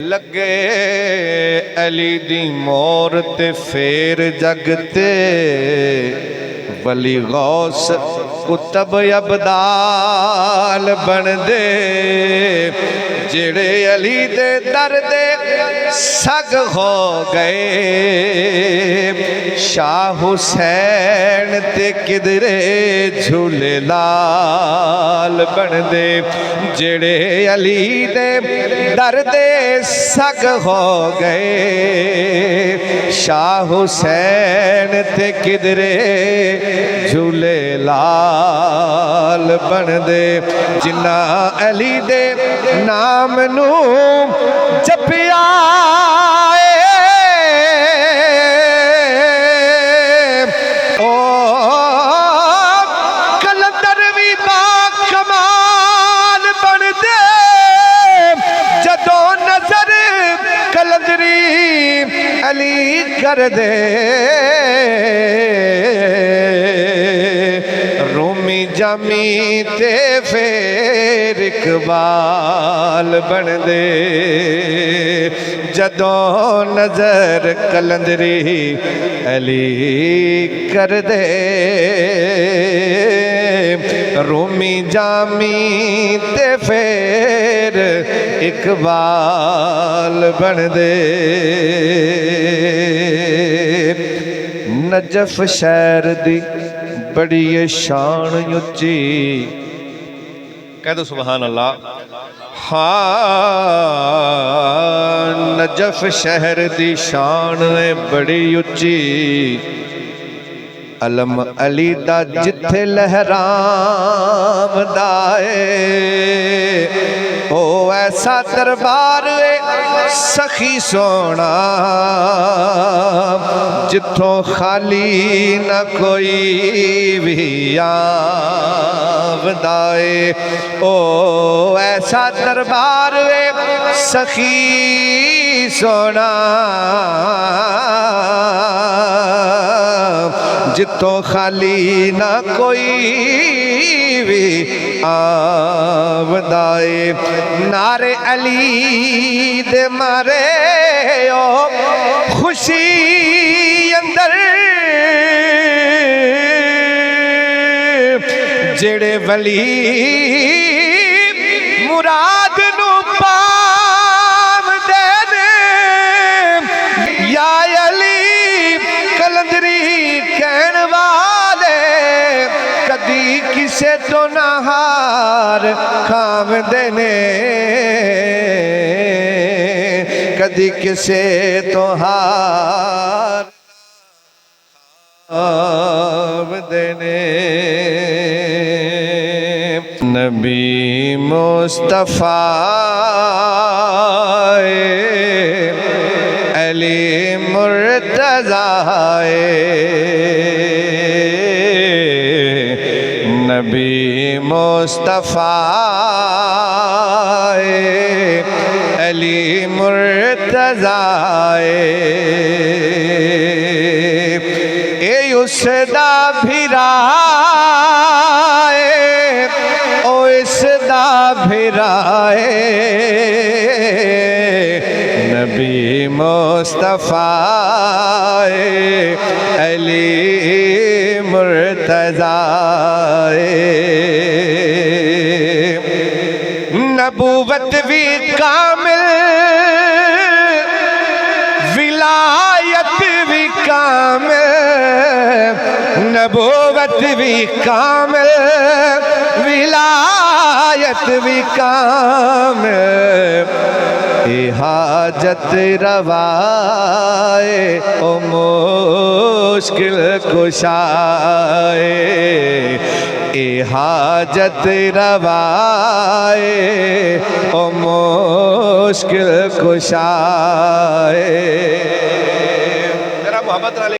لگے علی دی مور تے پھر جگتے ولی غوث کتب ابدال بن دے جڑے علی دے در دے سگ ہو گئے شاہ حسین تے کدرے جھولے لال بن دے جڑے علی دے در دے سگ ہو گئے شاہ حسین تے کدرے جھولے لال بن دے جنہ علی دے نام نو جپیا او کلندر بھی با کمال بن دے جدوں نظر کلندری علی کر دے رومی جامی تے پھر اقبال بن دے جدوں نظر کلندری علی کر دے رومی جامی تے پھر اقبال بن دے نجف شہر دی بڑی شان اچھی کہہ دو سبحان اللہ ہاں نجف شہر دی شان بڑی اچھی علم علی دا جتھے لہرام دائے او ایسا دربار سخی سونا جتھوں خالی نہ کوئی بھی آمدائے او ایسا دربار سخی سونا جتوں خالی نہ کوئی بھی آمدائے نعرے علی دے مارے او خوشی اندر جڑے ولی مراد نو پام دے دے یا علی کلندری کہن والے کدی کسے تو نہ ہار کھام دینے کدی کسے تو ہار کھام دینے نبی مصطفیٰ علی مرتضیٰ نبی مصطفیٰ علی مرتضیٰ اے اس دا بھیرا او اس دا بھیرا نبی مصطفیٰ علی مرتضیٰ نبوت بھی کامل ولایت بھی کامل نبوت بھی کامل ولایت بھی کامل حاجت روائے او مشکل کشائے حاجت روائے او مشکل کشائے میرا محبت